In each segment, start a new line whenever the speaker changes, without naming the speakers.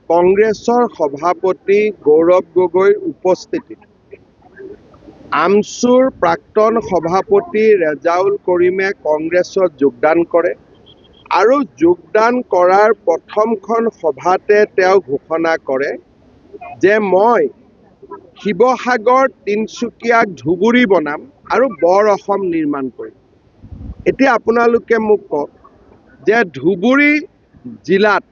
কংগ্ৰেছৰ সভাপতি গৌৰৱ গগৈৰ উপস্থিতিত আমছুৰ প্ৰাক্তন সভাপতি ৰেজাউল কৰিমে কংগ্ৰেছত যোগদান কৰে আৰু যোগদান কৰাৰ প্ৰথমখন সভাতে তেওঁ ঘোষণা কৰে যে মই শিৱসাগৰ, তিনিচুকীয়াক ধুবুৰী বনাম আৰু বৰ অসম নিৰ্মাণ কৰিম। এতিয়া আপোনালোকে মোক কওক যে ধুবুৰী জিলাত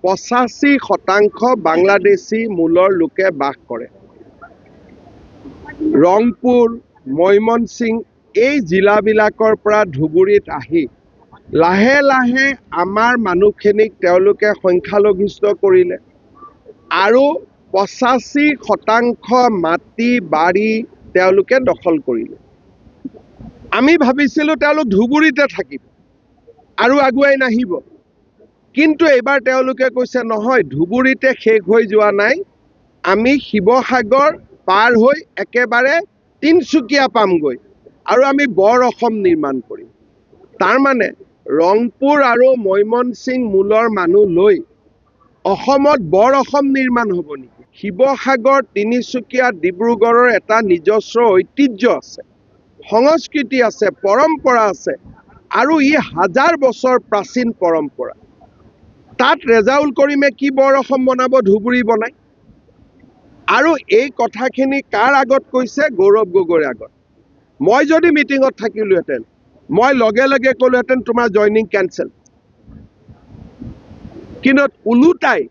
85% বাংলাদেশী মূলৰ লোকে বাস কৰে। ৰংপুৰ, ময়মনসিং এই জিলাবিলাকৰ পৰা ধুবুৰীত আহি লাহে লাহে আমাৰ মানুহখিনিক তেওঁলোকে সংখ্যালঘিষ্ঠ কৰিলে আৰু 85% মাটি বাৰী তেওঁলোকে দখল কৰিলে। আমি ভাবিছিলোঁ তেওঁলোক ধুবুৰীতে থাকিব আৰু আগুৱাই নাহিব, কিন্তু এইবাৰ তেওঁলোকে কৈছে নহয়, ধুবুৰীতে শেষ হৈ যোৱা নাই, আমি শিৱসাগৰ পাৰ হৈ একেবাৰে তিনিচুকীয়া পামগৈ আৰু আমি বৰ অসম নিৰ্মাণ কৰিম। তাৰমানে ৰংপুৰ আৰু ময়মনসিং মূলৰ মানুহ লৈ অসমত বৰ অসম নিৰ্মাণ হ'ব নেকি? শিৱসাগৰ, তিনিচুকীয়া, ডিব্ৰুগড়ৰ এটা নিজস্ব ঐতিহ্য আছে, সংস্কৃতি আছে, পৰম্পৰা আছে আৰু ই হাজাৰ বছৰ প্ৰাচীন পৰম্পৰা। তাত ৰেজাউল কৰিমে কি বৰ অসম বনাব, ধুবুৰী বনাই? আৰু এই কথাখিনি কাৰ আগত কৈছে? গৌৰৱ গগৈৰ আগত। মই যদি মিটিঙত থাকিলোহেঁতেন, মই লগে লগে ক'লোহেঁতেন তোমাৰ জইনিং কেঞ্চেল। কিন্তু ওলোটাই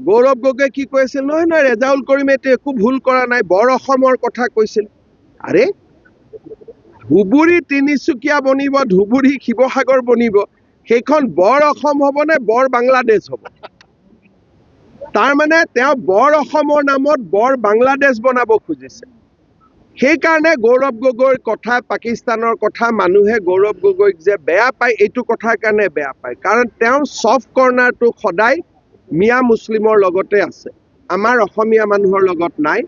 গৌৰৱ গগৈয়ে কি কৈছিল? নহয় নহয়, ৰেজাউল কৰিমে একো ভুল কৰা নাই, বৰ অসমৰ কথা কৈছিল। আৰে ধুবুৰী তিনিচুকীয়া বনিব, ধুবুৰী শিৱসাগৰ বনিব, সেইখন বৰ অসম হ'ব নে বৰ বাংলাদেশ হ'ব? তাৰমানে তেওঁ বৰ অসমৰ নামত বৰ বাংলাদেশ বনাব খুজিছে। সেইকাৰণে গৌৰৱ গগৈৰ কথা, পাকিস্তানৰ কথা মানুহে গৌৰৱ গগৈক যে বেয়া পায়, এইটো কথাৰ কাৰণে বেয়া পায়, কাৰণ তেওঁ ছফ্ট কৰ্ণাৰটো সদায় মিয়া মুছলিমৰ লগতে আছে, আমাৰ অসমীয়া মানুহৰ লগত নাই।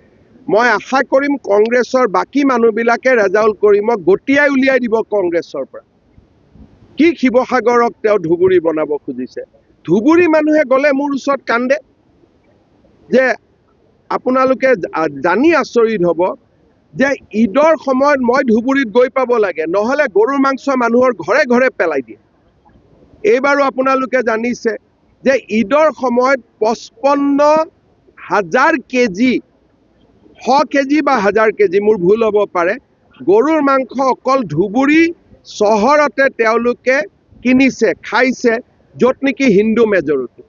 মই আশা কৰিম কংগ্ৰেছৰ বাকী মানুহবিলাকে ৰেজাউল কৰিমক গতিয়াই উলিয়াই দিব কংগ্ৰেছৰ পৰা। কি শিৱসাগৰক তেওঁ ধুবুৰী বনাব খুজিছে? ধুবুৰী মানুহে গ'লে মোৰ ওচৰত কান্দে যে আপোনালোকে জানি আচৰিত হ'ব যে ঈদৰ সময়ত মই ধুবুৰীত গৈ পাব লাগে, নহ'লে গৰুৰ মাংস মানুহৰ ঘৰে ঘৰে পেলাই দিয়ে। এইবাৰো আপোনালোকে জানিছে যে ঈদৰ সময়ত 55,000 কেজি, 100 কেজি বা 1000 কেজি, মোৰ ভুল হ'ব পাৰে, গৰুৰ মাংস অকল ধুবুৰী চহৰতে তেওঁলোকে কিনিছে, খাইছে, য'ত নেকি হিন্দু মেজৰিটি।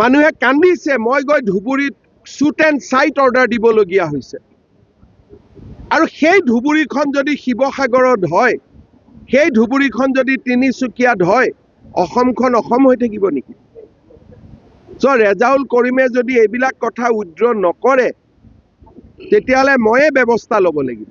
মানুহে কান্দিছে, মই গৈ ধুবুৰীত শ্বুট এণ্ড চাইট অৰ্ডাৰ দিবলগীয়া হৈছে। আৰু সেই ধুবুৰীখন যদি শিৱসাগৰত হয়, সেই ধুবুৰীখন যদি তিনিচুকীয়াত হয়, অসমখন অসম হৈ থাকিব নেকি? ৰেজাউল কৰিমে যদি এইবিলাক কথা উইথড্ৰ নকৰে, তেতিয়াহ'লে ময়ে ব্যৱস্থা ল'ব লাগিব।